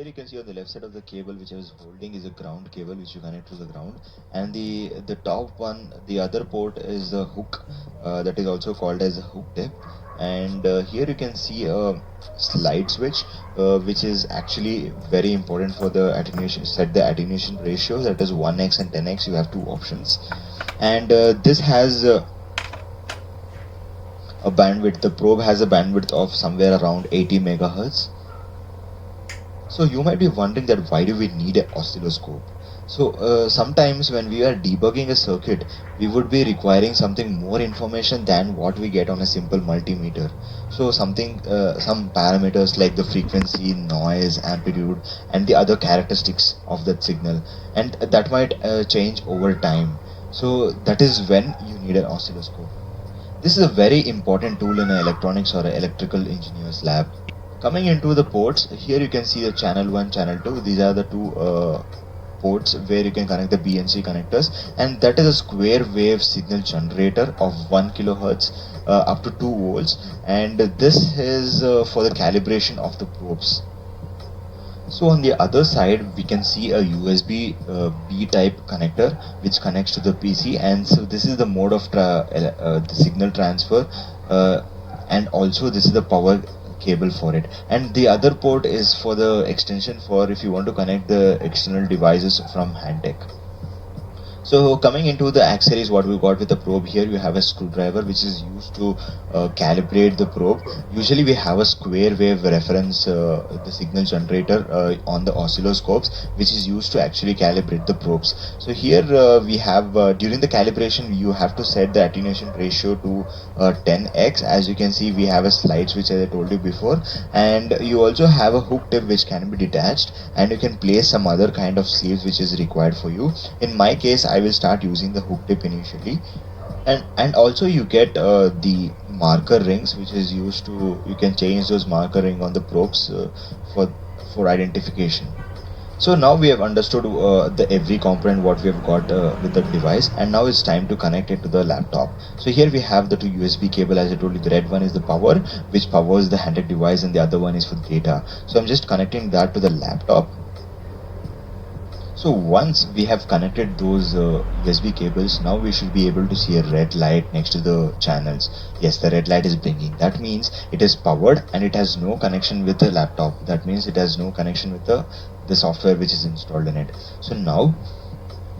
you can see on the left side of the cable which I was holding is a ground cable which you connect to the ground, and the top one, the other port, is the hook that is also called as a hook tip. And here you can see a slide switch which is actually very important for the attenuation. Set the attenuation ratio, that is 1x and 10x. You have two options, and this has a bandwidth. The probe has a bandwidth of somewhere around 80 megahertz. So you might be wondering that why do we need an oscilloscope? So sometimes when we are debugging a circuit, we would be requiring something more information than what we get on a simple multimeter. So something, some parameters like the frequency, noise, amplitude, and the other characteristics of that signal, and that might change over time. So that is when you need an oscilloscope. This is a very important tool in an electronics or an electrical engineer's lab. Coming into the ports, here you can see the channel 1, channel 2. These are the two ports where you can connect the BNC connectors, and that is a square wave signal generator of 1 kilohertz up to 2 volts, and this is for the calibration of the probes. So on the other side we can see a USB B type connector which connects to the PC, and so this is the mode of the signal transfer, and also this is the power cable for it. And the other port is for the extension for if you want to connect the external devices from Handtech. So coming into the accessories, what we got with the probe, here you have a screwdriver which is used to calibrate the probe. Usually we have a square wave reference, the signal generator on the oscilloscopes, which is used to actually calibrate the probes. So here we have, during the calibration, you have to set the attenuation ratio to 10x. As you can see, we have a slide switch as I told you before, and you also have a hook tip which can be detached, and you can place some other kind of sleeves which is required for you. In my case, I will start using the hook tip initially, and also you get the marker rings which is used to, you can change those marker ring on the probes for identification. So now we have understood the every component what we have got with the device, and now it's time to connect it to the laptop. So here we have the two USB cable. As I told you, the red one is the power which powers the handheld device, and the other one is for data. So I'm just connecting that to the laptop. So once we have connected those USB cables, now we should be able to see a red light next to the channels. Yes, the red light is blinking. That means it is powered and it has no connection with the laptop. That means it has no connection with the software which is installed in it. So now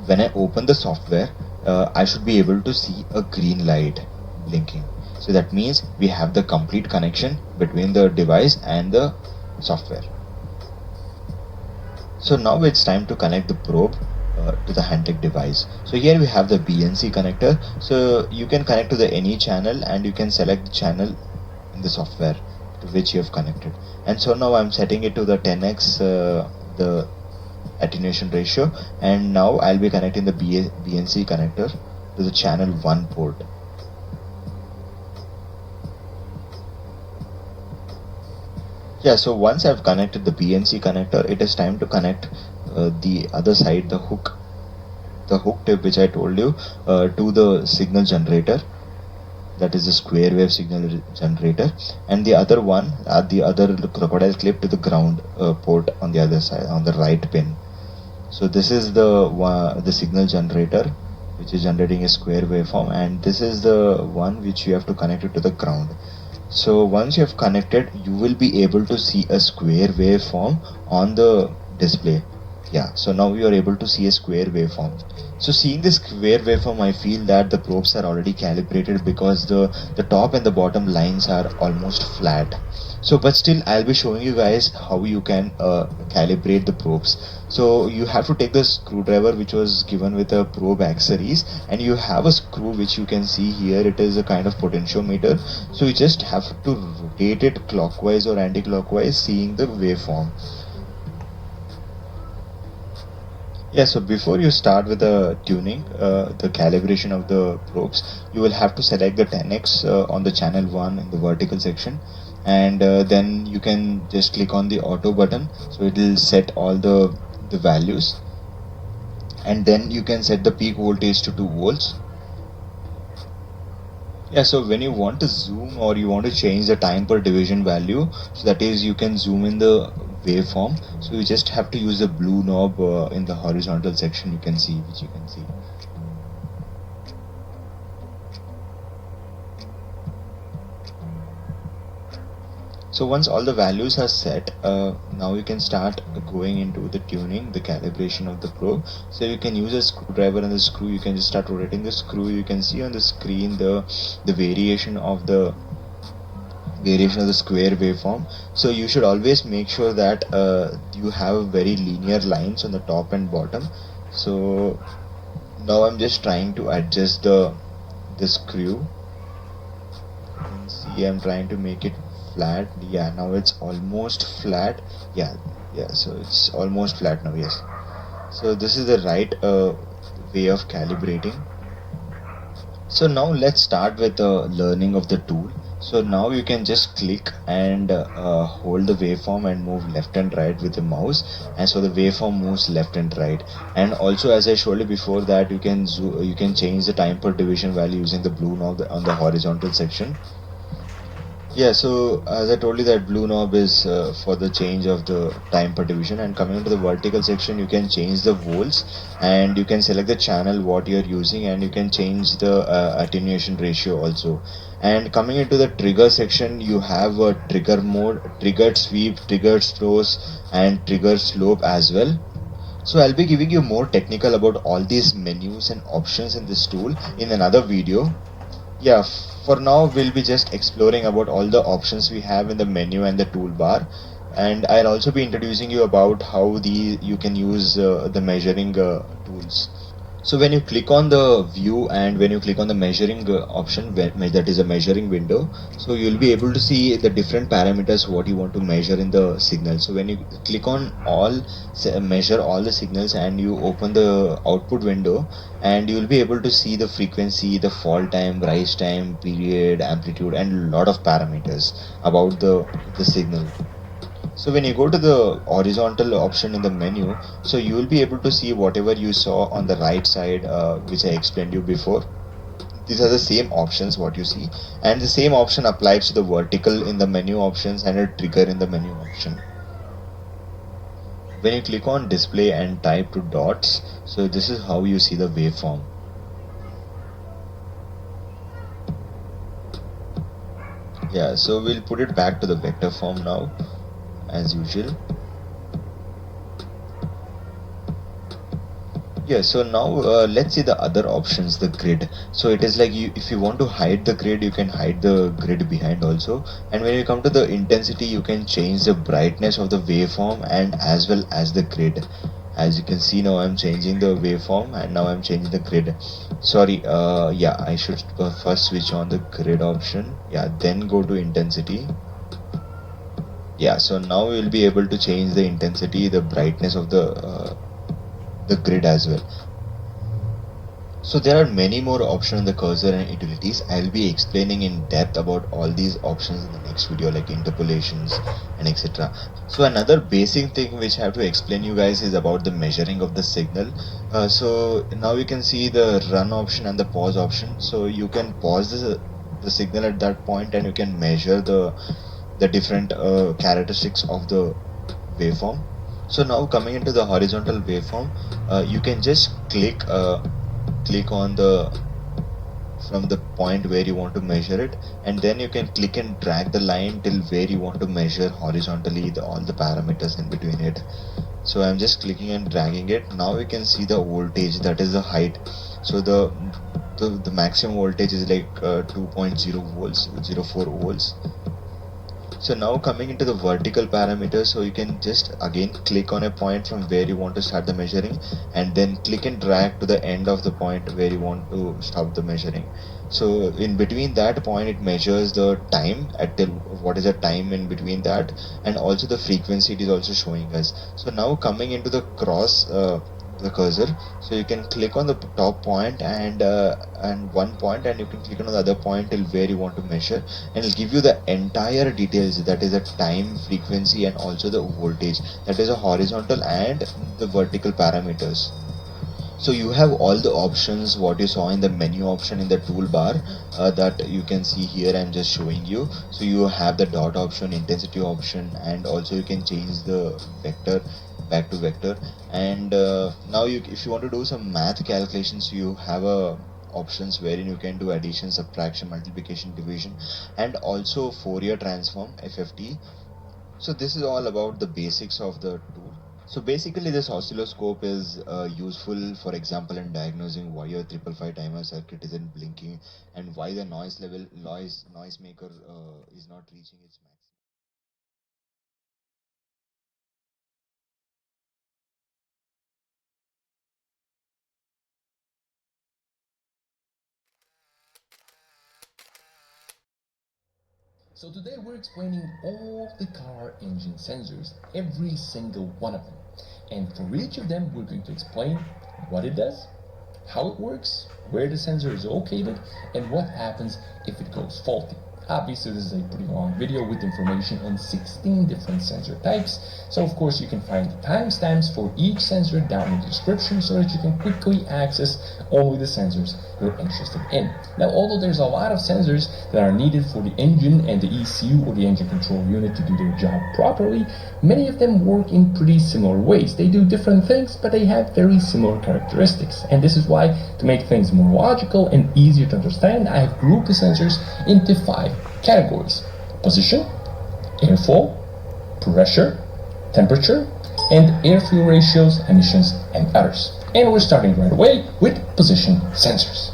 when I open the software, I should be able to see a green light blinking. So that means we have the complete connection between the device and the software. So now it's time to connect the probe to the Handtech device. So here we have the BNC connector. So you can connect to the any channel, and you can select the channel in the software to which you have connected. And so now I'm setting it to the 10x the attenuation ratio, and now I'll be connecting the BNC connector to the channel 1 port. Yeah, so once I've connected the BNC connector, it is time to connect the other side, the hook tip which I told you, to the signal generator, that is the square wave signal generator, and the other one, the other crocodile clip, to the ground port on the other side, on the right pin. So this is the signal generator which is generating a square waveform, and this is the one which you have to connect it to the ground. So once you have connected, you will be able to see a square waveform on the display. Yeah, so now you are able to see a square waveform. So seeing this square waveform, I feel that the probes are already calibrated because the top and the bottom lines are almost flat. So but still I'll be showing you guys how you can calibrate the probes. So you have to take the screwdriver which was given with a probe accessories, and you have a screw which you can see here. It is a kind of potentiometer. So you just have to rotate it clockwise or anti-clockwise, seeing the waveform. Yeah, so before you start with the tuning, the calibration of the probes, you will have to select the 10x on the channel 1 in the vertical section, and then you can just click on the auto button. So it will set all the values, and then you can set the peak voltage to 2 volts. Yeah, so when you want to zoom or you want to change the time per division value, so that is, you can zoom in the waveform. So you just have to use the blue knob in the horizontal section, you can see, which you can see. So once all the values are set, now you can start going into the tuning, the calibration of the probe. So you can use a screwdriver and the screw, you can just start rotating the screw. You can see on the screen the variation of the square waveform. So you should always make sure that you have very linear lines on the top and bottom. So now I'm just trying to adjust the screw. You can see I'm trying to make it flat. Yeah, now it's almost flat. Yeah, so it's almost flat now. Yes, so this is the right way of calibrating. So now let's start with the learning of the tool. So now you can just click and hold the waveform and move left and right with the mouse, and so the waveform moves left and right. And also, as I showed you before, that you can change the time per division value using the blue knob on the horizontal section. Yeah, so as I told you, that blue knob is for the change of the time per division, and coming to the vertical section, you can change the volts, and you can select the channel what you're using, and you can change the attenuation ratio also. And coming into the trigger section, you have a trigger mode, triggered sweep, triggered slows, and trigger slope as well. So I'll be giving you more technical about all these menus and options in this tool in another video. Yeah, for now we'll be just exploring about all the options we have in the menu and the toolbar, and I'll also be introducing you about how you can use the measuring tools. So when you click on the view and when you click on the measuring option, that is a measuring window, so you'll be able to see the different parameters what you want to measure in the signal. So when you click on all, measure all the signals, and you open the output window, and you'll be able to see the frequency, the fall time, rise time, period, amplitude, and a lot of parameters about the signal. So when you go to the horizontal option in the menu, so you will be able to see whatever you saw on the right side, which I explained you before. These are the same options what you see, and the same option applies to the vertical in the menu options and a trigger in the menu option. When you click on display and type to dots, so this is how you see the waveform. Yeah, so we'll put it back to the vector form now, as usual. Yeah, so now let's see the other options, the grid. So it is like if you want to hide the grid, you can hide the grid behind also. And when you come to the intensity, you can change the brightness of the waveform and as well as the grid. As you can see now, I'm changing the waveform and now I'm changing the grid. Sorry, yeah, I should first switch on the grid option. Yeah, then go to intensity. Yeah, so now we'll be able to change the intensity, the brightness of the grid as well. So there are many more options in the cursor and utilities. I'll be explaining in depth about all these options in the next video, like interpolations and etc. So another basic thing which I have to explain you guys is about the measuring of the signal. So now you can see the run option and the pause option. So you can pause the signal at that point and you can measure the different characteristics of the waveform. So now coming into the horizontal waveform, you can just click on from the point where you want to measure it, and then you can click and drag the line till where you want to measure horizontally all the parameters in between it. So I'm just clicking and dragging it. Now you can see the voltage, that is the height. So the maximum voltage is like 2.0 volts, 04 volts. So now coming into the vertical parameters, so you can just again click on a point from where you want to start the measuring, and then click and drag to the end of the point where you want to stop the measuring. So in between that point, it measures the time at what is the time in between that, and also the frequency it is also showing us. So now coming into the cross the cursor, so you can click on the top point and one point, and you can click on the other point till where you want to measure, and it'll give you the entire details, that is the time, frequency, and also the voltage, that is a horizontal and the vertical parameters. So you have all the options what you saw in the menu option in the toolbar that you can see here. I'm just showing you. So you have the dot option, intensity option, and also you can change the vector back to vector. And now if you want to do some math calculations, you have a options wherein you can do addition, subtraction, multiplication, division, and also Fourier transform, FFT. So this is all about the basics of the tool. So basically this oscilloscope is useful, for example, in diagnosing why your 555 timer circuit isn't blinking and why the noise maker is not reaching its max. So today we're explaining all the car engine sensors, every single one of them. And for each of them we're going to explain what it does, how it works, where the sensor is located, and what happens if it goes faulty. Obviously this is a pretty long video with information on 16 different sensor types, so of course you can find the timestamps for each sensor down in the description so that you can quickly access only the sensors you're interested in. Now although there's a lot of sensors that are needed for the engine and the ECU or the engine control unit to do their job properly, many of them work in pretty similar ways. They do different things, but they have very similar characteristics, and this is why, to make things more logical and easier to understand, I have grouped the sensors into 5 categories: position, airflow, pressure, temperature, and air-fuel ratios, emissions, and others. And we're starting right away with position sensors.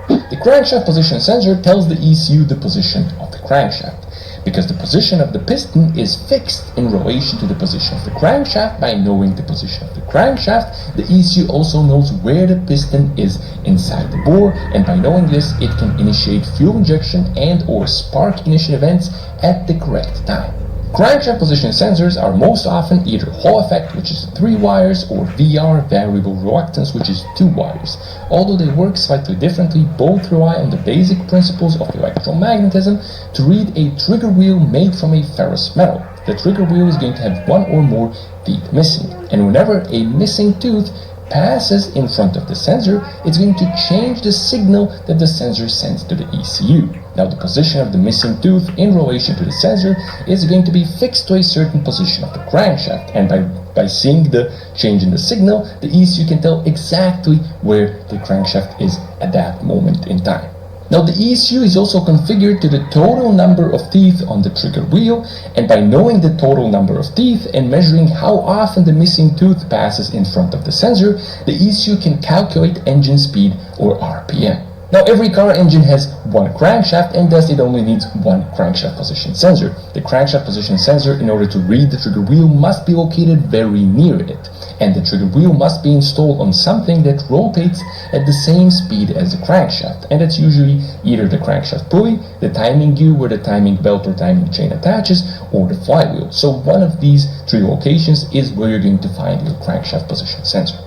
The crankshaft position sensor tells the ECU the position of the crankshaft. Because the position of the piston is fixed in relation to the position of the crankshaft, by knowing the position of the crankshaft, the ECU also knows where the piston is inside the bore, and by knowing this, it can initiate fuel injection and or spark ignition events at the correct time. Crankshaft position sensors are most often either Hall effect, which is 3 wires, or VR, variable reluctance, which is 2 wires. Although they work slightly differently, both rely on the basic principles of electromagnetism to read a trigger wheel made from a ferrous metal. The trigger wheel is going to have 1 or more teeth missing, and whenever a missing tooth passes in front of the sensor, it's going to change the signal that the sensor sends to the ECU. Now the position of the missing tooth in relation to the sensor is going to be fixed to a certain position of the crankshaft, and by seeing the change in the signal, the ECU can tell exactly where the crankshaft is at that moment in time. Now the ECU is also configured to the total number of teeth on the trigger wheel, and by knowing the total number of teeth and measuring how often the missing tooth passes in front of the sensor, the ECU can calculate engine speed, or RPM. Now every car engine has 1 crankshaft, and thus it only needs 1 crankshaft position sensor. The crankshaft position sensor, in order to read the trigger wheel, must be located very near it, and the trigger wheel must be installed on something that rotates at the same speed as the crankshaft, and that's usually either the crankshaft pulley, the timing gear where the timing belt or timing chain attaches, or the flywheel. So one of these 3 locations is where you're going to find your crankshaft position sensor.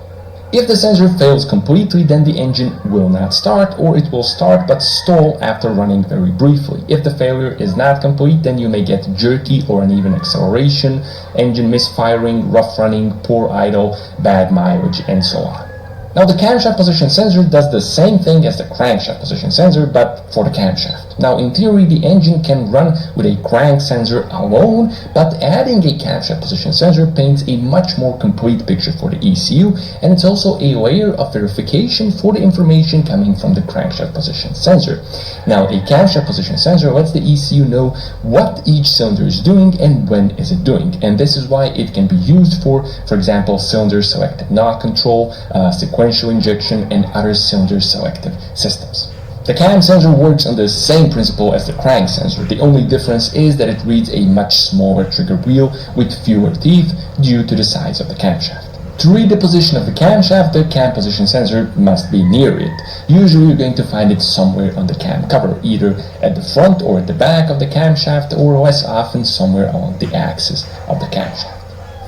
If the sensor fails completely, then the engine will not start, or it will start but stall after running very briefly. If the failure is not complete, then you may get jerky or uneven acceleration, engine misfiring, rough running, poor idle, bad mileage, and so on. Now the camshaft position sensor does the same thing as the crankshaft position sensor, but for the camshaft. Now in theory the engine can run with a crank sensor alone, but adding a camshaft position sensor paints a much more complete picture for the ECU, and it's also a layer of verification for the information coming from the crankshaft position sensor. Now a camshaft position sensor lets the ECU know what each cylinder is doing and when is it doing, and this is why it can be used for example, cylinder selective knock control, sequential injection, and other cylinder selective systems. The cam sensor works on the same principle as the crank sensor. The only difference is that it reads a much smaller trigger wheel with fewer teeth due to the size of the camshaft. To read the position of the camshaft, the cam position sensor must be near it. Usually you're going to find it somewhere on the cam cover, either at the front or at the back of the camshaft, or less often somewhere along the axis of the camshaft.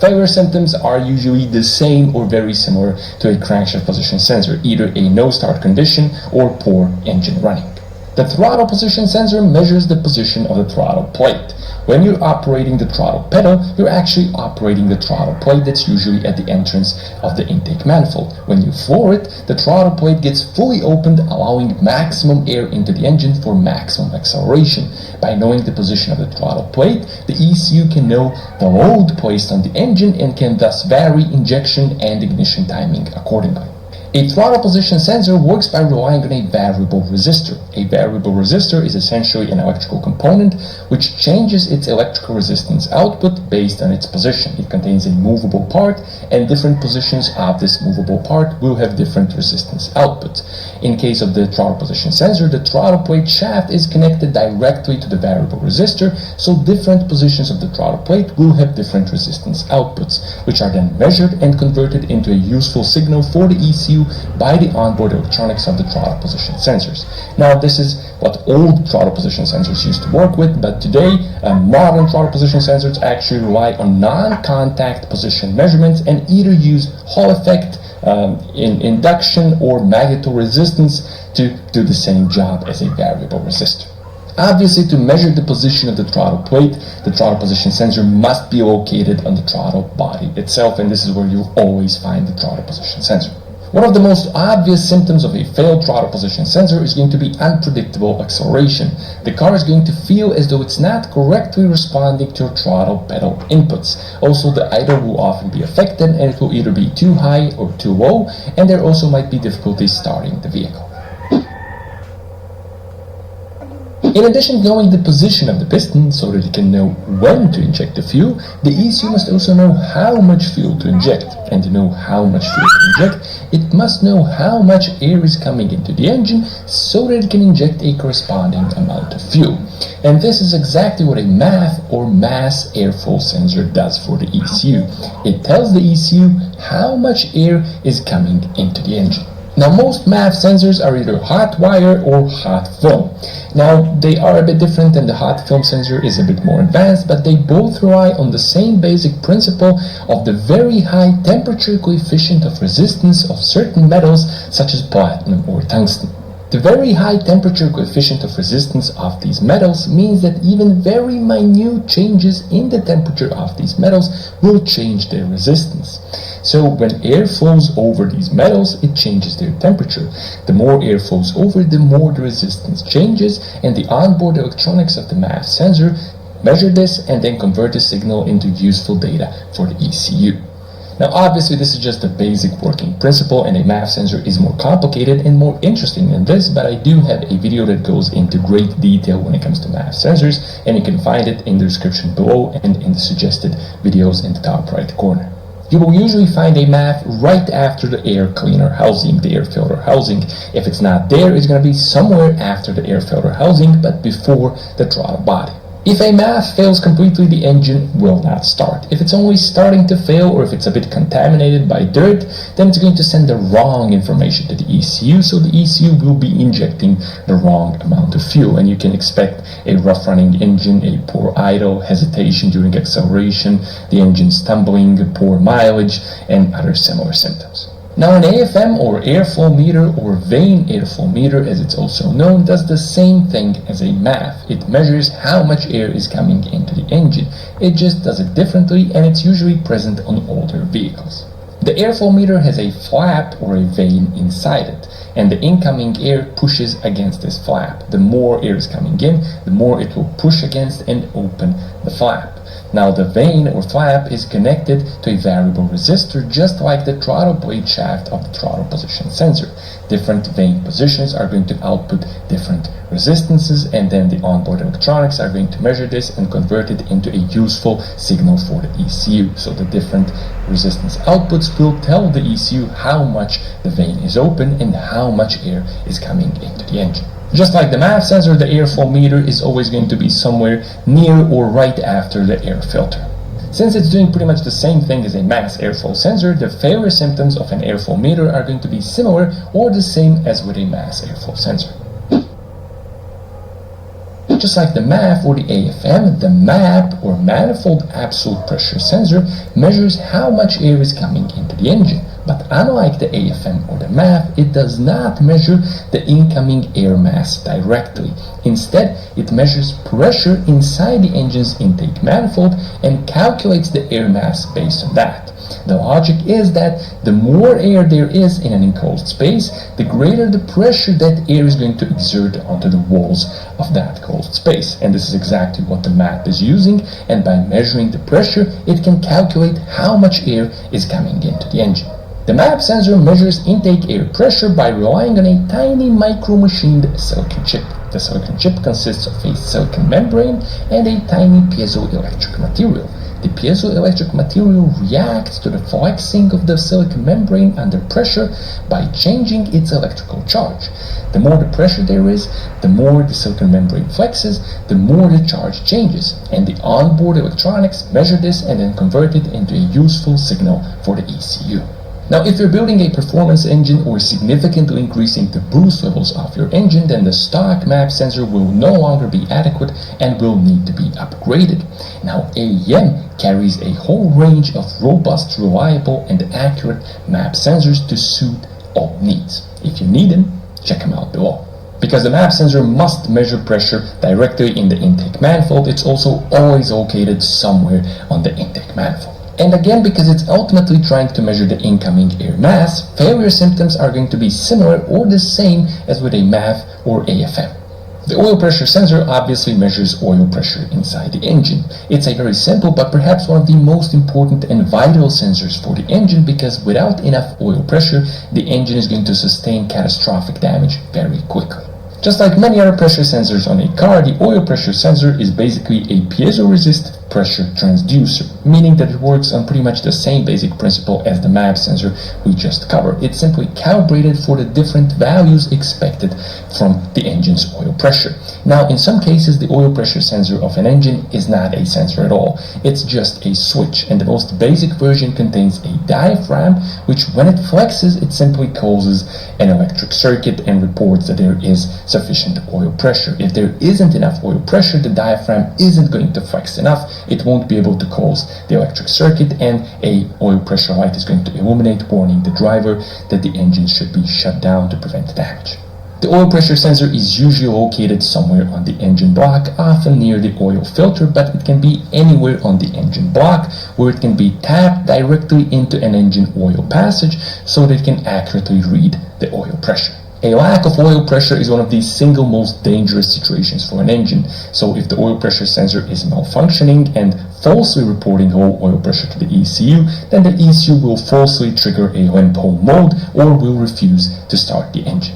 Failure symptoms are usually the same or very similar to a crankshaft position sensor, either a no-start condition or poor engine running. The throttle position sensor measures the position of the throttle plate. When you're operating the throttle pedal, you're actually operating the throttle plate that's usually at the entrance of the intake manifold. When you floor it, the throttle plate gets fully opened, allowing maximum air into the engine for maximum acceleration. By knowing the position of the throttle plate, the ECU can know the load placed on the engine and can thus vary injection and ignition timing accordingly. A throttle position sensor works by relying on a variable resistor. A variable resistor is essentially an electrical component which changes its electrical resistance output based on its position. It contains a movable part, and different positions of this movable part will have different resistance outputs. In case of the throttle position sensor, the throttle plate shaft is connected directly to the variable resistor, so different positions of the throttle plate will have different resistance outputs, which are then measured and converted into a useful signal for the ECU by the onboard electronics of the throttle position sensors. Now, this is what old throttle position sensors used to work with, but today modern throttle position sensors actually rely on non-contact position measurements and either use Hall effect, induction, or magnetoresistance to do the same job as a variable resistor. Obviously, to measure the position of the throttle plate, the throttle position sensor must be located on the throttle body itself, and this is where you'll always find the throttle position sensor. One of the most obvious symptoms of a failed throttle position sensor is going to be unpredictable acceleration. The car is going to feel as though it's not correctly responding to your throttle pedal inputs. Also, the idle will often be affected, and it will either be too high or too low, and there also might be difficulties starting the vehicle. In addition to knowing the position of the piston so that it can know when to inject the fuel, the ECU must also know how much fuel to inject. And to know how much fuel to inject, it must know how much air is coming into the engine so that it can inject a corresponding amount of fuel. And this is exactly what a MAF or mass airflow sensor does for the ECU. It tells the ECU how much air is coming into the engine. Now, most MAF sensors are either hot wire or hot film. Now, they are a bit different, and the hot film sensor is a bit more advanced, but they both rely on the same basic principle of the very high temperature coefficient of resistance of certain metals such as platinum or tungsten. The very high temperature coefficient of resistance of these metals means that even very minute changes in the temperature of these metals will change their resistance. So when air flows over these metals, it changes their temperature. The more air flows over, the more the resistance changes, and the onboard electronics of the MAF sensor measure this and then convert the signal into useful data for the ECU. Now, obviously, this is just a basic working principle, and a MAF sensor is more complicated and more interesting than this, but I do have a video that goes into great detail when it comes to MAF sensors, and you can find it in the description below and in the suggested videos in the top right corner. You will usually find a MAF right after the air cleaner housing, the air filter housing. If it's not there, it's going to be somewhere after the air filter housing, but before the throttle body. If a MAF fails completely, the engine will not start. If it's only starting to fail, or if it's a bit contaminated by dirt, then it's going to send the wrong information to the ECU, so the ECU will be injecting the wrong amount of fuel, and you can expect a rough running engine, a poor idle, hesitation during acceleration, the engine stumbling, poor mileage, and other similar symptoms. Now, an AFM, or airflow meter, or vane airflow meter as it's also known, does the same thing as a MAF. It measures how much air is coming into the engine. It just does it differently, and it's usually present on older vehicles. The airflow meter has a flap or a vane inside it, and the incoming air pushes against this flap. The more air is coming in, the more it will push against and open the flap. Now, the vane or flap is connected to a variable resistor, just like the throttle blade shaft of the throttle position sensor. Different vane positions are going to output different resistances, and then the onboard electronics are going to measure this and convert it into a useful signal for the ECU. So the different resistance outputs will tell the ECU how much the vane is open and how much air is coming into the engine. Just like the MAF sensor, the airflow meter is always going to be somewhere near or right after the air filter. Since it's doing pretty much the same thing as a mass airflow sensor, the failure symptoms of an airflow meter are going to be similar or the same as with a mass airflow sensor. Just like the MAF or the AFM, the MAP or manifold absolute pressure sensor measures how much air is coming into the engine. But unlike the AFM or the MAF, it does not measure the incoming air mass directly. Instead, it measures pressure inside the engine's intake manifold and calculates the air mass based on that. The logic is that the more air there is in an enclosed space, the greater the pressure that air is going to exert onto the walls of that closed space. And this is exactly what the MAP is using, and by measuring the pressure, it can calculate how much air is coming into the engine. The MAP sensor measures intake air pressure by relying on a tiny micro-machined silicon chip. The silicon chip consists of a silicon membrane and a tiny piezoelectric material. The piezoelectric material reacts to the flexing of the silicon membrane under pressure by changing its electrical charge. The more the pressure there is, the more the silicon membrane flexes, the more the charge changes, and the onboard electronics measure this and then convert it into a useful signal for the ECU. Now, if you're building a performance engine or significantly increasing the boost levels of your engine, then the stock MAP sensor will no longer be adequate and will need to be upgraded. Now, AEM carries a whole range of robust, reliable, and accurate MAP sensors to suit all needs. If you need them, check them out below. Because the MAP sensor must measure pressure directly in the intake manifold, it's also always located somewhere on the intake manifold. And again, because it's ultimately trying to measure the incoming air mass, failure symptoms are going to be similar or the same as with a MAF or AFM. The oil pressure sensor obviously measures oil pressure inside the engine. It's a very simple but perhaps one of the most important and vital sensors for the engine, because without enough oil pressure, the engine is going to sustain catastrophic damage very quickly. Just like many other pressure sensors on a car, the oil pressure sensor is basically a piezoresistive pressure transducer, meaning that it works on pretty much the same basic principle as the MAP sensor we just covered. It's simply calibrated for the different values expected from the engine's oil pressure. Now, in some cases, the oil pressure sensor of an engine is not a sensor at all. It's just a switch, and the most basic version contains a diaphragm, which when it flexes, it simply causes an electric circuit and reports that there is sufficient oil pressure. If there isn't enough oil pressure, the diaphragm isn't going to flex enough. It won't be able to cause the electric circuit, and a oil pressure light is going to illuminate, warning the driver that the engine should be shut down to prevent damage. The oil pressure sensor is usually located somewhere on the engine block, often near the oil filter, but it can be anywhere on the engine block, where it can be tapped directly into an engine oil passage so that it can accurately read the oil pressure. A lack of oil pressure is one of the single most dangerous situations for an engine. So if the oil pressure sensor is malfunctioning and falsely reporting low oil pressure to the ECU, then the ECU will falsely trigger a limp home mode or will refuse to start the engine.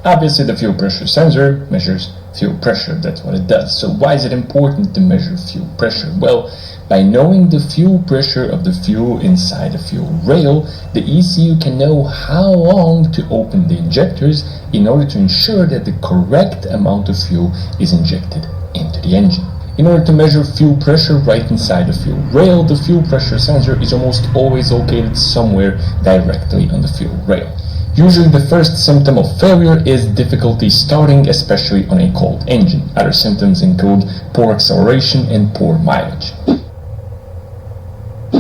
Obviously, the fuel pressure sensor measures fuel pressure. That's what it does. So why is it important to measure fuel pressure? Well, by knowing the fuel pressure of the fuel inside the fuel rail, the ECU can know how long to open the injectors in order to ensure that the correct amount of fuel is injected into the engine. In order to measure fuel pressure right inside the fuel rail, the fuel pressure sensor is almost always located somewhere directly on the fuel rail. Usually the first symptom of failure is difficulty starting, especially on a cold engine. Other symptoms include poor acceleration and poor mileage.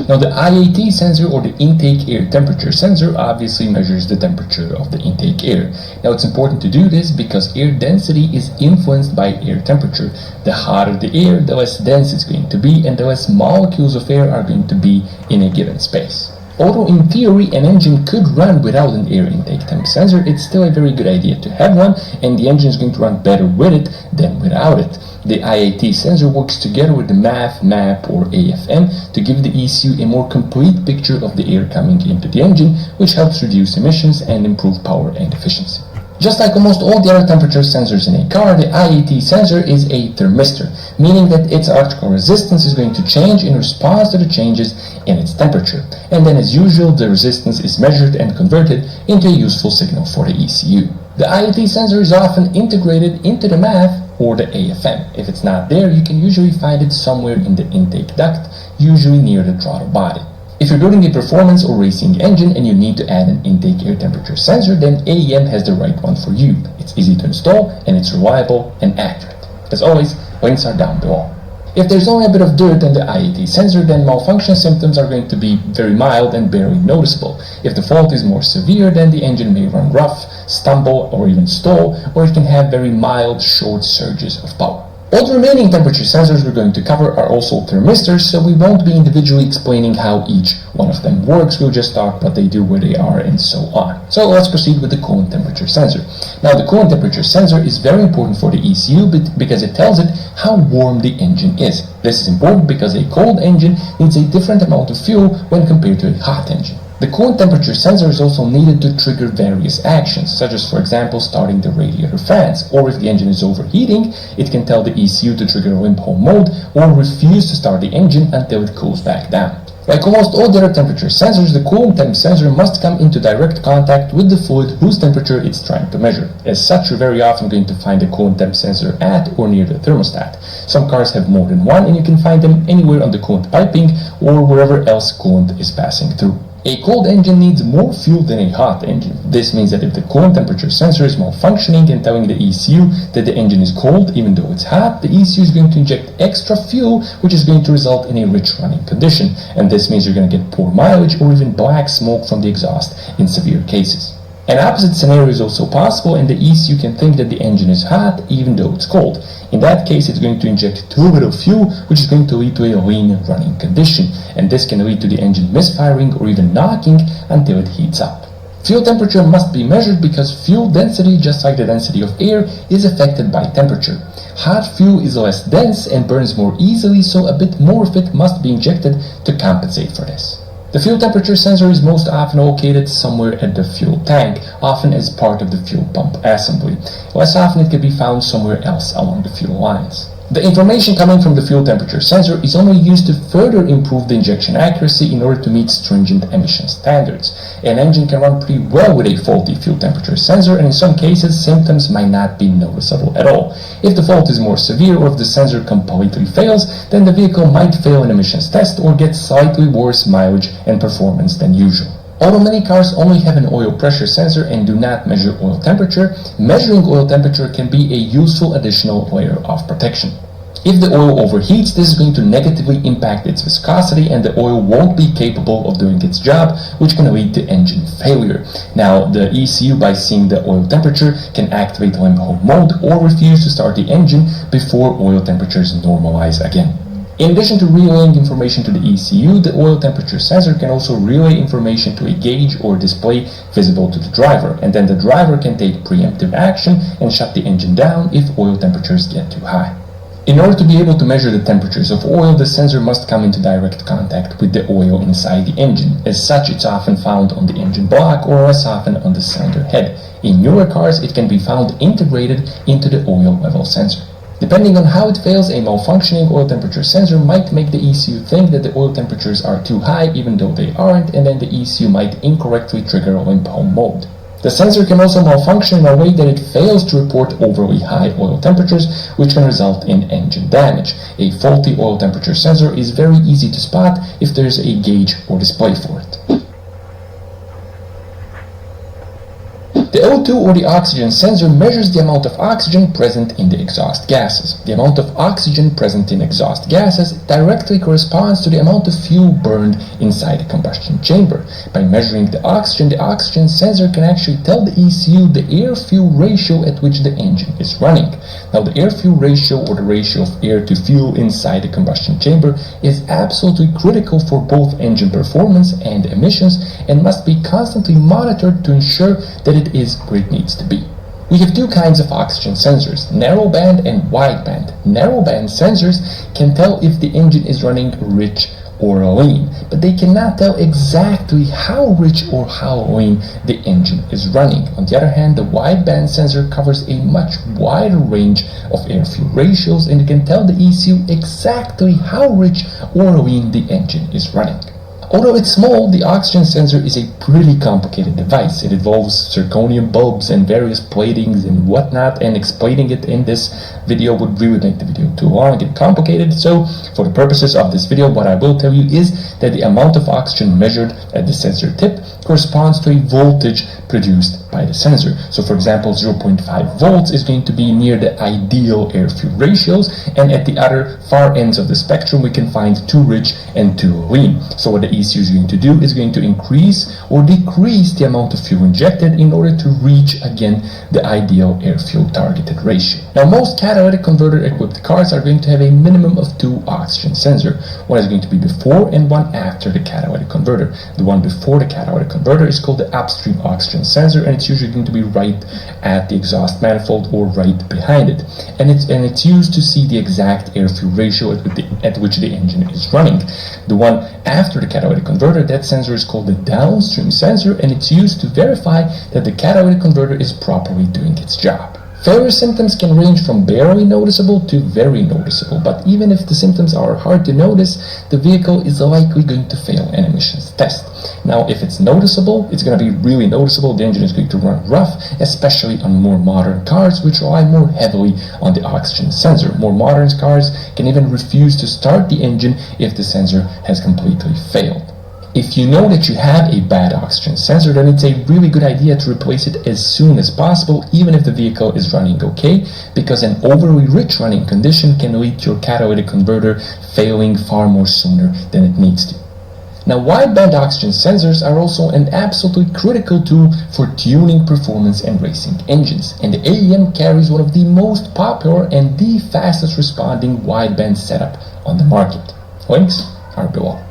Now, the IAT sensor, or the intake air temperature sensor, obviously measures the temperature of the intake air. Now, it's important to do this because air density is influenced by air temperature. The hotter the air, the less dense it's going to be, and the less molecules of air are going to be in a given space. Although in theory an engine could run without an air intake temp sensor, it's still a very good idea to have one, and the engine is going to run better with it than without it. The IAT sensor works together with the MAF, MAP, or AFM to give the ECU a more complete picture of the air coming into the engine, which helps reduce emissions and improve power and efficiency. Just like almost all the other temperature sensors in a car, the IAT sensor is a thermistor, meaning that its electrical resistance is going to change in response to the changes in its temperature. And then, as usual, the resistance is measured and converted into a useful signal for the ECU. The IAT sensor is often integrated into the MAF or the AFM. If it's not there, you can usually find it somewhere in the intake duct, usually near the throttle body. If you're building a performance or racing engine and you need to add an intake air temperature sensor, then AEM has the right one for you. It's easy to install, and it's reliable and accurate. As always, links are down below. If there's only a bit of dirt on the IAT sensor, then malfunction symptoms are going to be very mild and barely noticeable. If the fault is more severe, then the engine may run rough, stumble, or even stall, or it can have very mild short surges of power. All the remaining temperature sensors we're going to cover are also thermistors, so we won't be individually explaining how each one of them works. We'll just talk what they do, where they are, and so on. So let's proceed with the coolant temperature sensor. Now, the coolant temperature sensor is very important for the ECU because it tells it how warm the engine is. This is important because a cold engine needs a different amount of fuel when compared to a hot engine. The coolant temperature sensor is also needed to trigger various actions, such as, for example, starting the radiator fans, or if the engine is overheating, it can tell the ECU to trigger a limp home mode or refuse to start the engine until it cools back down. Like almost all the other temperature sensors, the coolant temp sensor must come into direct contact with the fluid whose temperature it's trying to measure. As such, you're very often going to find a coolant temp sensor at or near the thermostat. Some cars have more than one, and you can find them anywhere on the coolant piping or wherever else coolant is passing through. A cold engine needs more fuel than a hot engine. This means that if the coolant temperature sensor is malfunctioning and telling the ECU that the engine is cold even though it's hot, the ECU is going to inject extra fuel, which is going to result in a rich running condition. And this means you're going to get poor mileage or even black smoke from the exhaust in severe cases. An opposite scenario is also possible, and the ECU can think that the engine is hot even though it's cold. In that case, it's going to inject too little fuel, which is going to lead to a lean running condition, and this can lead to the engine misfiring or even knocking until it heats up. Fuel temperature must be measured because fuel density, just like the density of air, is affected by temperature. Hot fuel is less dense and burns more easily, so a bit more of it must be injected to compensate for this. The fuel temperature sensor is most often located somewhere at the fuel tank, often as part of the fuel pump assembly. Less often it can be found somewhere else along the fuel lines. The information coming from the fuel temperature sensor is only used to further improve the injection accuracy in order to meet stringent emission standards. An engine can run pretty well with a faulty fuel temperature sensor, and in some cases symptoms might not be noticeable at all. If the fault is more severe or if the sensor completely fails, then the vehicle might fail an emissions test or get slightly worse mileage and performance than usual. Although many cars only have an oil pressure sensor and do not measure oil temperature, measuring oil temperature can be a useful additional layer of protection. If the oil overheats, this is going to negatively impact its viscosity and the oil won't be capable of doing its job, which can lead to engine failure. Now, the ECU, by seeing the oil temperature, can activate limp home mode or refuse to start the engine before oil temperatures normalize again. In addition to relaying information to the ECU, the oil temperature sensor can also relay information to a gauge or display visible to the driver, and then the driver can take preemptive action and shut the engine down if oil temperatures get too high. In order to be able to measure the temperatures of oil, the sensor must come into direct contact with the oil inside the engine. As such, it's often found on the engine block or less often on the cylinder head. In newer cars, it can be found integrated into the oil level sensor. Depending on how it fails, a malfunctioning oil temperature sensor might make the ECU think that the oil temperatures are too high even though they aren't, and then the ECU might incorrectly trigger limp home mode. The sensor can also malfunction in a way that it fails to report overly high oil temperatures, which can result in engine damage. A faulty oil temperature sensor is very easy to spot if there's a gauge or display for it. The O2 or the oxygen sensor measures the amount of oxygen present in the exhaust gases. The amount of oxygen present in exhaust gases directly corresponds to the amount of fuel burned inside the combustion chamber. By measuring the oxygen sensor can actually tell the ECU the air-fuel ratio at which the engine is running. Now, the air-fuel ratio, or the ratio of air to fuel inside the combustion chamber, is absolutely critical for both engine performance and emissions and must be constantly monitored to ensure that it is where it needs to be. We have two kinds of oxygen sensors, narrowband and wideband. Narrowband sensors can tell if the engine is running rich or lean, but they cannot tell exactly how rich or how lean the engine is running. On the other hand, the wideband sensor covers a much wider range of air-fuel ratios and it can tell the ECU exactly how rich or lean the engine is running. Although it's small, the oxygen sensor is a pretty complicated device. It involves zirconium bulbs and various platings and whatnot, and explaining it in this video would really make the video too long and complicated. So, for the purposes of this video, what I will tell you is that the amount of oxygen measured at the sensor tip corresponds to a voltage produced by the sensor. So for example, 0.5 volts is going to be near the ideal air-fuel ratios, and at the other far ends of the spectrum we can find too rich and too lean. So what the ECU is going to do is going to increase or decrease the amount of fuel injected in order to reach again the ideal air-fuel targeted ratio. Now most catalytic converter equipped cars are going to have a minimum of 2 oxygen sensors. One is going to be before and one after the catalytic converter. The one before the catalytic converter is called the upstream oxygen sensor, and it's usually going to be right at the exhaust manifold or right behind it. And it's used to see the exact air-fuel ratio at which the engine is running. The one after the catalytic converter, that sensor is called the downstream sensor, and it's used to verify that the catalytic converter is properly doing its job. Failure symptoms can range from barely noticeable to very noticeable, but even if the symptoms are hard to notice, the vehicle is likely going to fail an emissions test. Now, if it's noticeable, it's going to be really noticeable. The engine is going to run rough, especially on more modern cars, which rely more heavily on the oxygen sensor. More modern cars can even refuse to start the engine if the sensor has completely failed. If you know that you have a bad oxygen sensor, then it's a really good idea to replace it as soon as possible, even if the vehicle is running okay, because an overly rich running condition can lead to your catalytic converter failing far more sooner than it needs to. Now, wideband oxygen sensors are also an absolutely critical tool for tuning performance and racing engines, and the AEM carries one of the most popular and the fastest responding wideband setup on the market. Links are below.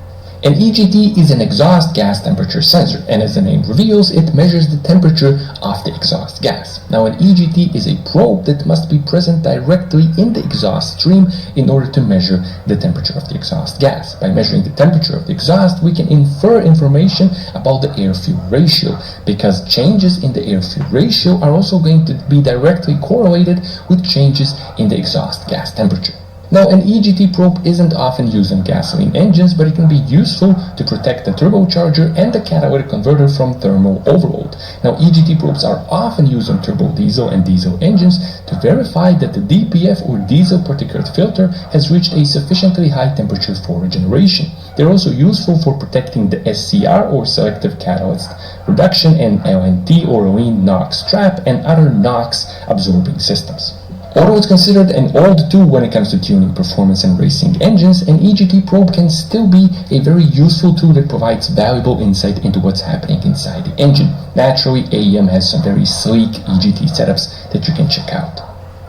An EGT is an exhaust gas temperature sensor, and as the name reveals, it measures the temperature of the exhaust gas. Now, an EGT is a probe that must be present directly in the exhaust stream in order to measure the temperature of the exhaust gas. By measuring the temperature of the exhaust, we can infer information about the air-fuel ratio, because changes in the air-fuel ratio are also going to be directly correlated with changes in the exhaust gas temperature. Now, an EGT probe isn't often used on gasoline engines, but it can be useful to protect the turbocharger and the catalytic converter from thermal overload. Now, EGT probes are often used on turbo diesel and diesel engines to verify that the DPF or diesel particulate filter has reached a sufficiently high temperature for regeneration. They're also useful for protecting the SCR or selective catalyst reduction and LNT or lean NOx trap and other NOx absorbing systems. Although it's considered an old tool when it comes to tuning performance and racing engines, an EGT probe can still be a very useful tool that provides valuable insight into what's happening inside the engine. Naturally, AEM has some very sleek EGT setups that you can check out.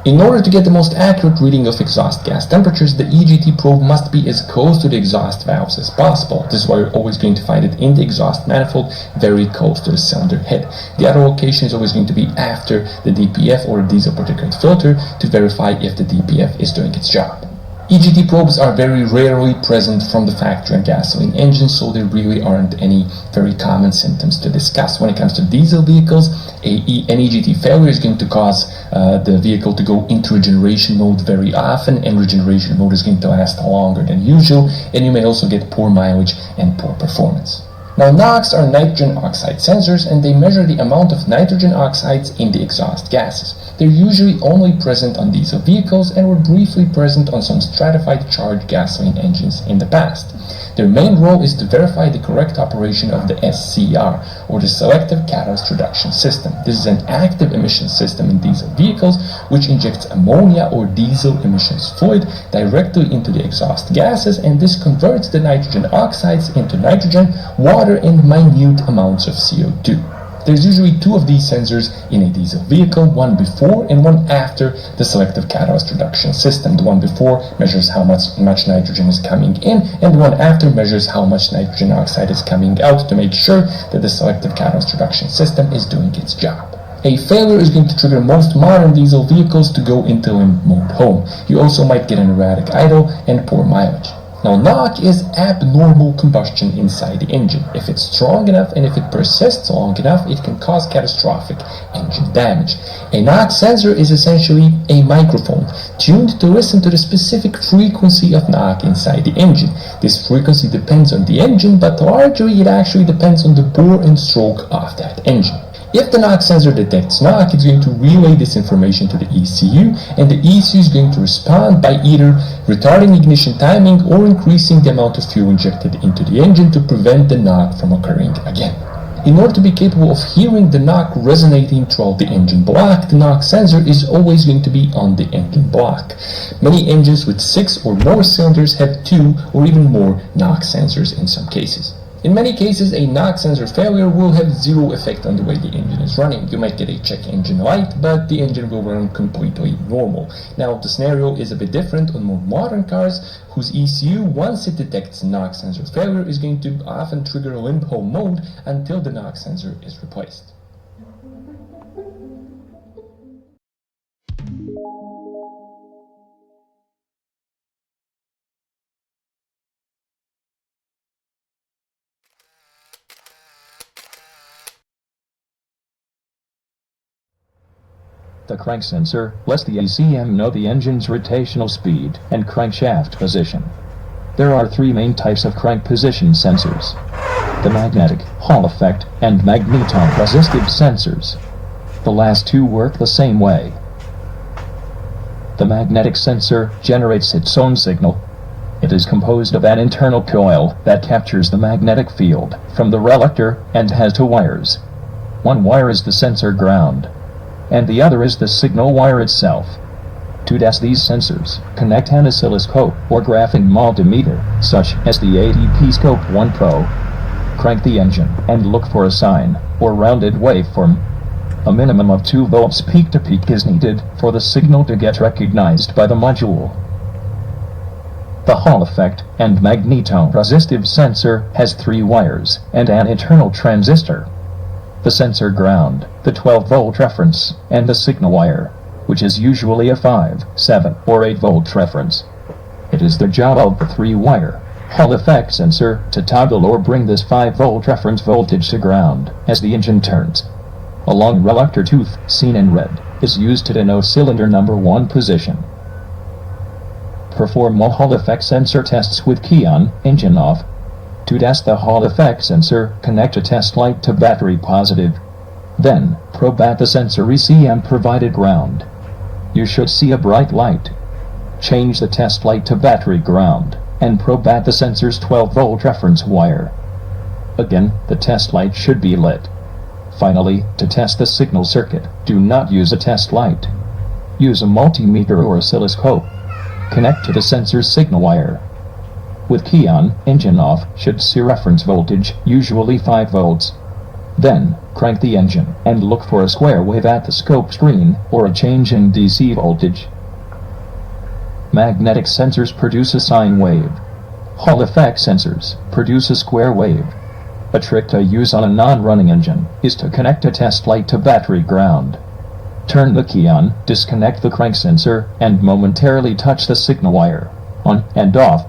In order to get the most accurate reading of exhaust gas temperatures, the EGT probe must be as close to the exhaust valves as possible. This is why you're always going to find it in the exhaust manifold, very close to the cylinder head. The other location is always going to be after the DPF or diesel particulate filter to verify if the DPF is doing its job. EGT probes are very rarely present from the factory on gasoline engines, so there really aren't any very common symptoms to discuss. When it comes to diesel vehicles, an EGT failure is going to cause the vehicle to go into regeneration mode very often, and regeneration mode is going to last longer than usual, and you may also get poor mileage and poor performance. Now, NOx are nitrogen oxide sensors, and they measure the amount of nitrogen oxides in the exhaust gases. They're usually only present on diesel vehicles and were briefly present on some stratified charged gasoline engines in the past. Their main role is to verify the correct operation of the SCR, or the Selective Catalyst Reduction System. This is an active emission system in diesel vehicles which injects ammonia or diesel emissions fluid directly into the exhaust gases, and this converts the nitrogen oxides into nitrogen, water, and minute amounts of CO2. There's usually 2 of these sensors in a diesel vehicle, one before and one after the Selective Catalyst Reduction System. The one before measures how much nitrogen is coming in, and the one after measures how much nitrogen oxide is coming out to make sure that the Selective Catalyst Reduction System is doing its job. A failure is going to trigger most modern diesel vehicles to go into limp mode home. You also might get an erratic idle and poor mileage. Now, NOx is abnormal combustion inside the engine. If it's strong enough and if it persists long enough, it can cause catastrophic engine damage. A NOx sensor is essentially a microphone tuned to listen to the specific frequency of NOx inside the engine. This frequency depends on the engine, but largely it actually depends on the bore and stroke of that engine. If the NOx sensor detects NOx, it's going to relay this information to the ECU, and the ECU is going to respond by either retarding ignition timing or increasing the amount of fuel injected into the engine to prevent the NOx from occurring again. In order to be capable of hearing the knock resonating throughout the engine block, the knock sensor is always going to be on the engine block. Many engines with 6 or more cylinders have 2 or even more knock sensors in some cases. In many cases, a knock sensor failure will have zero effect on the way the engine is running. You might get a check engine light, but the engine will run completely normal. Now, the scenario is a bit different on more modern cars, whose ECU, once it detects knock sensor failure, is going to often trigger limp home mode until the knock sensor is replaced. The crank sensor lets the ECM know the engine's rotational speed and crankshaft position. There are 3 main types of crank position sensors: the magnetic, Hall effect, and magneton-resistive sensors. The last 2 work the same way. The magnetic sensor generates its own signal. It is composed of an internal coil that captures the magnetic field from the reluctor and has 2 wires. One wire is the sensor ground, and the other is the signal wire itself. To test these sensors, connect an oscilloscope or graphing multimeter, such as the ADP Scope 1 Pro. Crank the engine and look for a sine or rounded waveform. A minimum of 2 volts peak-to-peak is needed for the signal to get recognized by the module. The Hall effect and magneton-resistive sensor has 3 wires and an internal transistor. The sensor ground, the 12-volt reference, and the signal wire, which is usually a 5, 7, or 8-volt reference. It is the job of the 3-wire Hall effect sensor to toggle or bring this 5-volt reference voltage to ground as the engine turns. A long reluctor tooth, seen in red, is used to denote cylinder number 1 position. Perform all Hall effect sensor tests with key on, engine off. To test the Hall effect sensor, connect a test light to battery positive. Then, probe at the sensor ECM provided ground. You should see a bright light. Change the test light to battery ground, and probe at the sensor's 12-volt reference wire. Again, the test light should be lit. Finally, to test the signal circuit, do not use a test light. Use a multimeter or oscilloscope. Connect to the sensor's signal wire. With key on, engine off, should see reference voltage, usually 5 volts. Then, crank the engine, and look for a square wave at the scope screen, or a change in DC voltage. Magnetic sensors produce a sine wave. Hall effect sensors produce a square wave. A trick to use on a non-running engine is to connect a test light to battery ground. Turn the key on, disconnect the crank sensor, and momentarily touch the signal wire, on and off.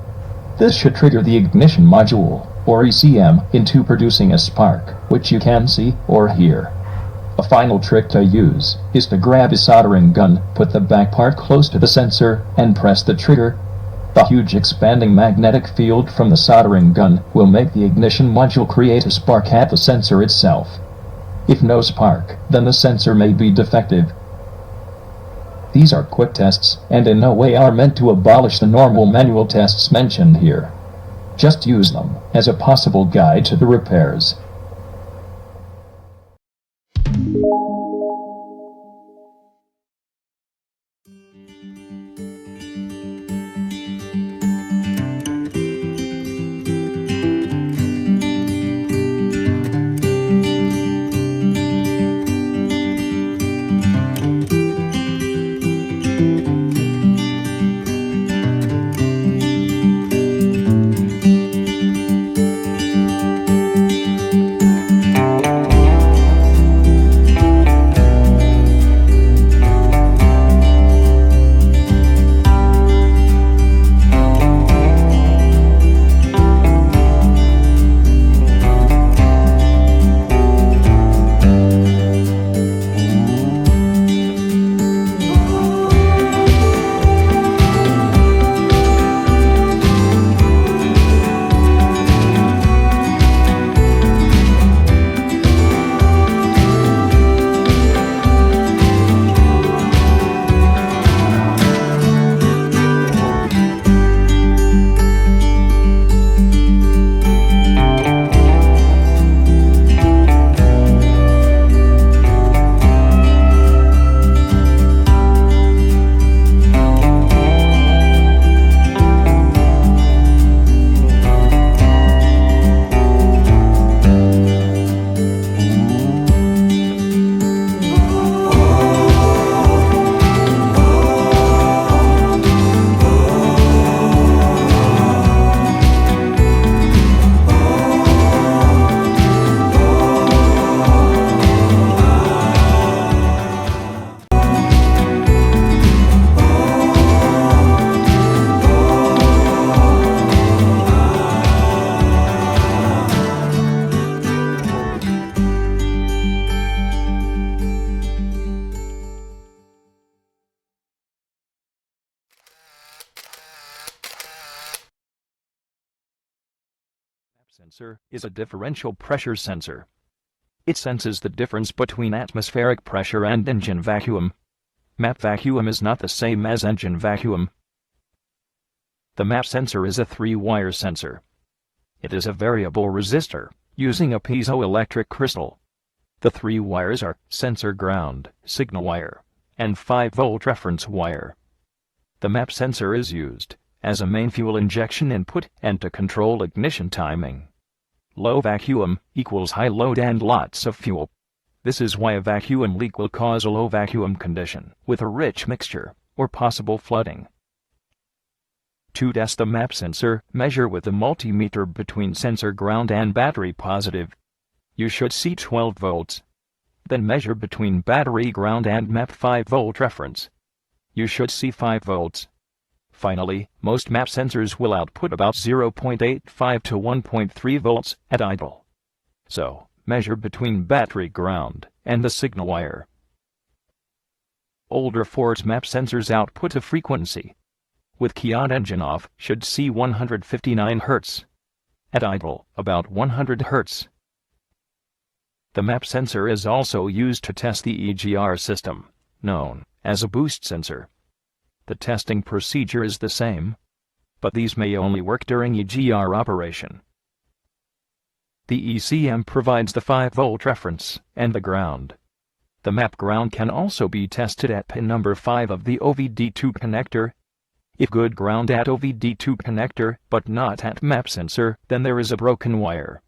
This should trigger the ignition module, or ECM, into producing a spark, which you can see or hear. A final trick to use is to grab a soldering gun, put the back part close to the sensor, and press the trigger. The huge expanding magnetic field from the soldering gun will make the ignition module create a spark at the sensor itself. If no spark, then the sensor may be defective. These are quick tests, and in no way are meant to abolish the normal manual tests mentioned here. Just use them as a possible guide to the repairs. sensor is a differential pressure sensor. It senses the difference between atmospheric pressure and engine vacuum. MAP vacuum is not the same as engine vacuum. The MAP sensor is a 3-wire sensor. It is a variable resistor, using a piezoelectric crystal. The 3 wires are sensor ground, signal wire, and 5-volt reference wire. The MAP sensor is used as a main fuel injection input and to control ignition timing. Low vacuum equals high load and lots of fuel. This is why a vacuum leak will cause a low vacuum condition with a rich mixture or possible flooding. To test the MAP sensor, measure with the multimeter between sensor ground and battery positive. You should see 12 volts. Then measure between battery ground and MAP 5-volt reference. You should see 5 volts. Finally, most MAP sensors will output about 0.85 to 1.3 volts at idle. So, measure between battery ground and the signal wire. Older Ford's MAP sensors output a frequency with COOLANT engine off should see 159 Hz. At idle, about 100 Hz. The MAP sensor is also used to test the EGR system, known as a boost sensor. The testing procedure is the same, but these may only work during EGR operation. The ECM provides the 5-volt reference and the ground. The MAP ground can also be tested at pin number 5 of the OVD2 connector. If good ground at OVD2 connector but not at MAP sensor, then there is a broken wire.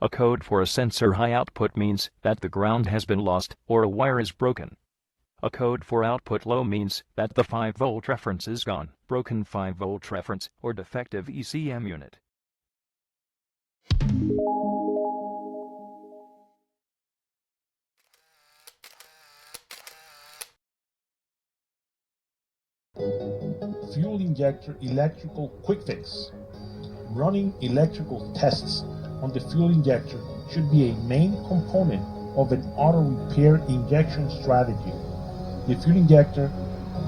A code for a sensor high output means that the ground has been lost or a wire is broken. A code for output low means that the 5-volt reference is gone, broken 5-volt reference, or defective ECM unit. Fuel injector electrical quick fix. Running electrical tests on the fuel injector should be a main component of an auto repair injection strategy. The fuel injector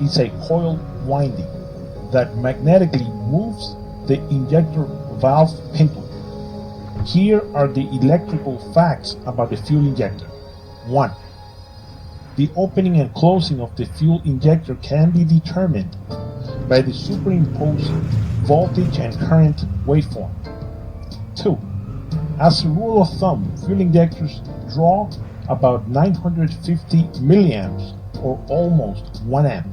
is a coiled winding that magnetically moves the injector valve pinwheel. Here are the electrical facts about the fuel injector. 1. The opening and closing of the fuel injector can be determined by the superimposed voltage and current waveform. 2. As a rule of thumb, fuel injectors draw about 950 milliamps or almost 1 amp.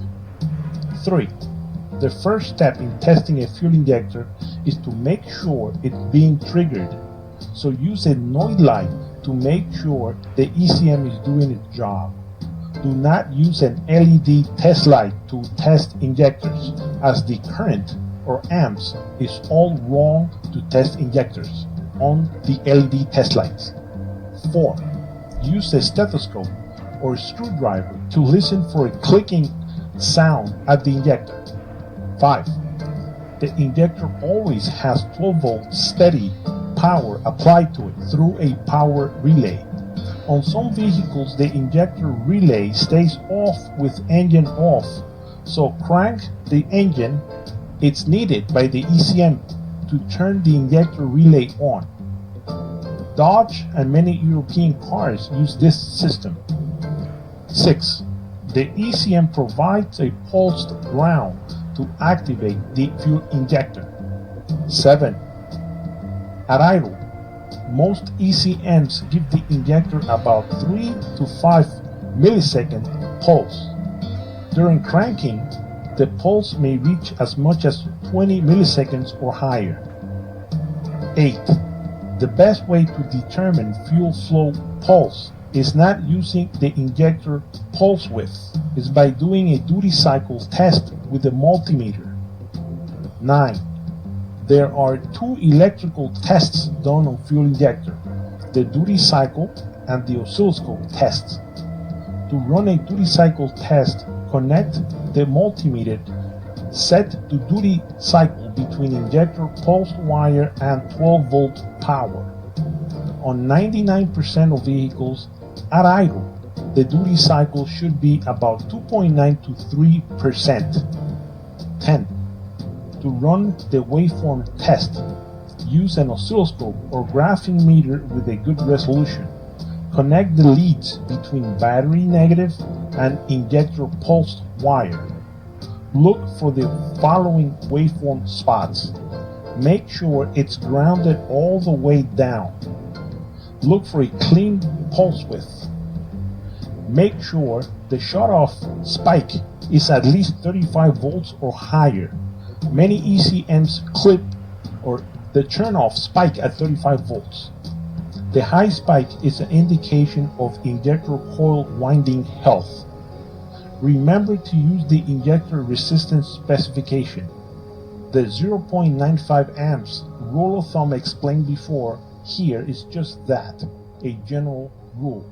3. The first step in testing a fuel injector is to make sure it's being triggered. So use a noise light to make sure the ECM is doing its job. Do not use an LED test light to test injectors, as the current or amps is all wrong to test injectors on the LED test lights. 4. Use a stethoscope or screwdriver to listen for a clicking sound at the injector. 5. The injector always has 12 volt steady power applied to it through a power relay. On some vehicles, the injector relay stays off with engine off, so crank the engine. It's needed by the ECM to turn the injector relay on. Dodge and many European cars use this system. 6. The ECM provides a pulsed ground to activate the fuel injector. 7. At idle, most ECMs give the injector about 3 to 5 millisecond pulse. During cranking, the pulse may reach as much as 20 milliseconds or higher. 8. The best way to determine fuel flow pulse is not using the injector pulse width, is by doing a duty cycle test with a multimeter. 9. There are 2 electrical tests done on fuel injector, the duty cycle and the oscilloscope test. To run a duty cycle test, connect the multimeter set to duty cycle between injector pulse wire and 12 volt power. On 99% of vehicles at idle, the duty cycle should be about 2.9 to 3%. 10. To run the waveform test, use an oscilloscope or graphing meter with a good resolution. Connect the leads between battery negative and injector pulsed wire. Look for the following waveform spots. Make sure it's grounded all the way down. Look for a clean pulse width. Make sure the shut-off spike is at least 35 volts or higher. Many ECMs clip or the turn-off spike at 35 volts. The high spike is an indication of injector coil winding health. Remember to use the injector resistance specification. The 0.95 amps rule of thumb explained before here is just that, a general rule.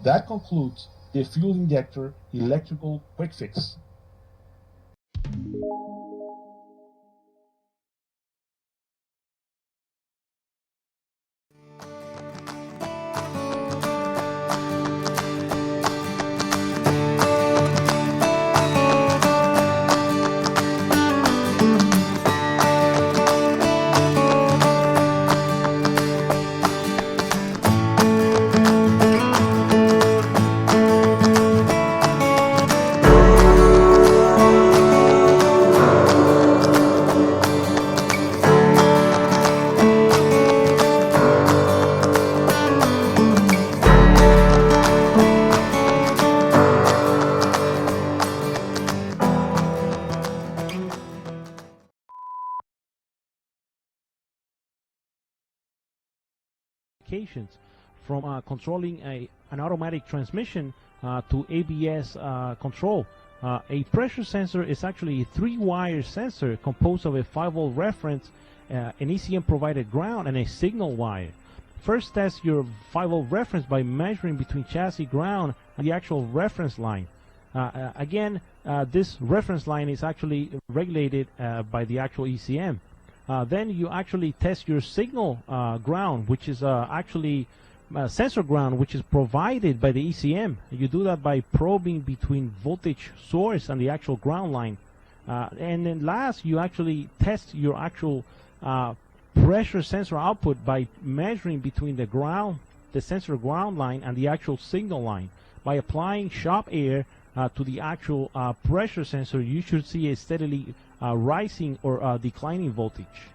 That concludes the fuel injector electrical quick fix. From controlling an automatic transmission to ABS control. A pressure sensor is actually a 3-wire sensor composed of a 5-volt reference, an ECM provided ground, and a signal wire. First, test your 5-volt reference by measuring between chassis ground and the actual reference line. This reference line is actually regulated by the actual ECM. Then you actually test your signal ground, which is actually sensor ground, which is provided by the ECM. You do that by probing between voltage source and the actual ground line. And then last, you actually test your actual pressure sensor output by measuring between the sensor ground line and the actual signal line. By applying shop air to the actual pressure sensor, you should see a steadily rising or declining voltage.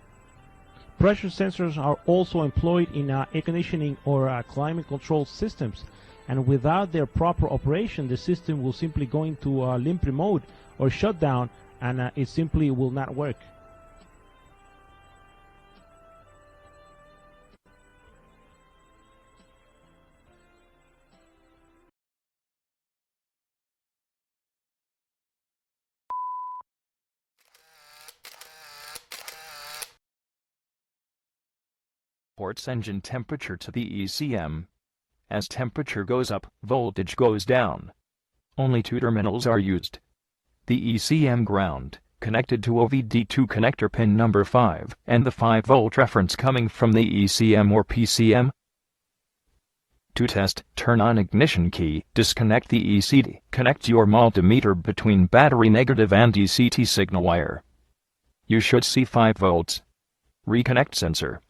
Pressure sensors are also employed in air conditioning or climate control systems, and without their proper operation, the system will simply go into limp mode or shut down, and it simply will not work. Reports engine temperature to the ECM. As temperature goes up, voltage goes down. Only 2 terminals are used. The ECM ground, connected to OVD2 connector pin number 5, and the 5-volt reference coming from the ECM or PCM. To test, turn on ignition key, disconnect the ECT, connect your multimeter between battery negative and ECT signal wire. You should see 5 volts. Reconnect sensor.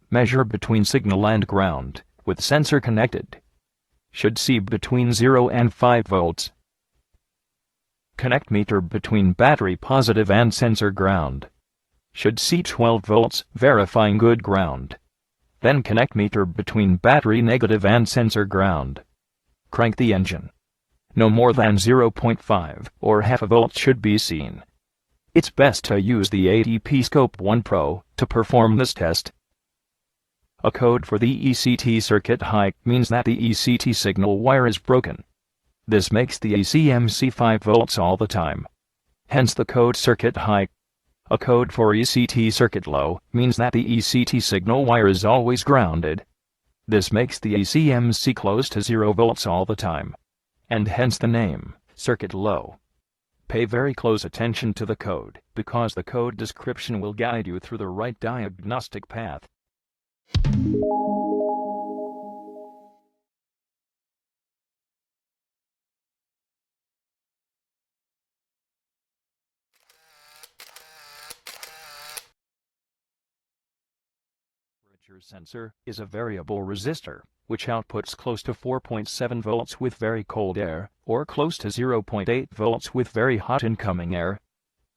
Measure between signal and ground, with sensor connected. Should see between 0 and 5 volts. Connect meter between battery positive and sensor ground. Should see 12 volts, verifying good ground. Then connect meter between battery negative and sensor ground. Crank the engine. No more than 0.5 or half a volt should be seen. It's best to use the ADP Scope 1 Pro to perform this test. A code for the ECT circuit high means that the ECT signal wire is broken. This makes the ECM see 5 volts all the time. Hence the code circuit high. A code for ECT circuit low means that the ECT signal wire is always grounded. This makes the ECM see close to 0 volts all the time. And hence the name, circuit low. Pay very close attention to the code, because the code description will guide you through the right diagnostic path. temperature sensor is a variable resistor, which outputs close to 4.7 volts with very cold air, or close to 0.8 volts with very hot incoming air.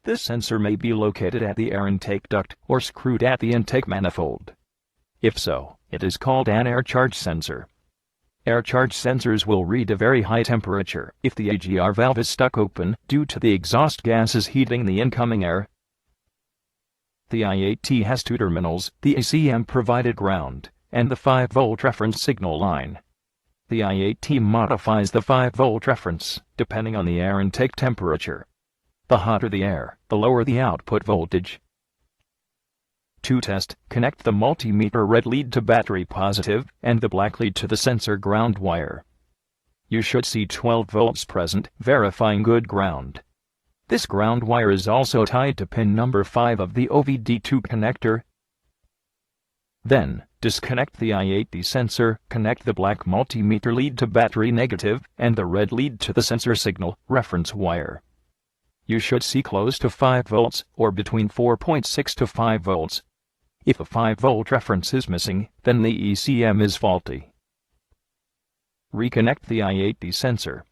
This sensor may be located at the air intake duct or screwed at the intake manifold. If so, it is called an air charge sensor. Air charge sensors will read a very high temperature if the AGR valve is stuck open due to the exhaust gases heating the incoming air. The I8T has two terminals, the ACM-provided ground, and the 5-volt reference signal line. The I8T modifies the 5-volt reference, depending on the air intake temperature. The hotter the air, the lower the output voltage. To test, connect the multimeter red lead to battery positive and the black lead to the sensor ground wire. You should see 12 volts present, verifying good ground. This ground wire is also tied to pin number 5 of the OVD2 connector. Then, disconnect the I8T sensor, connect the black multimeter lead to battery negative and the red lead to the sensor signal reference wire. You should see close to 5 volts, or between 4.6 to 5 volts. If a 5-volt reference is missing, then the ECM is faulty. Reconnect the I8T sensor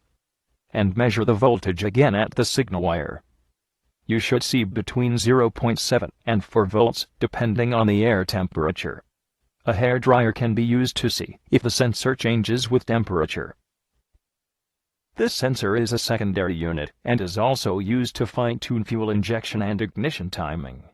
and measure the voltage again at the signal wire. You should see between 0.7 and 4 volts, depending on the air temperature. A hairdryer can be used to see if the sensor changes with temperature. This sensor is a secondary unit and is also used to fine-tune fuel injection and ignition timing.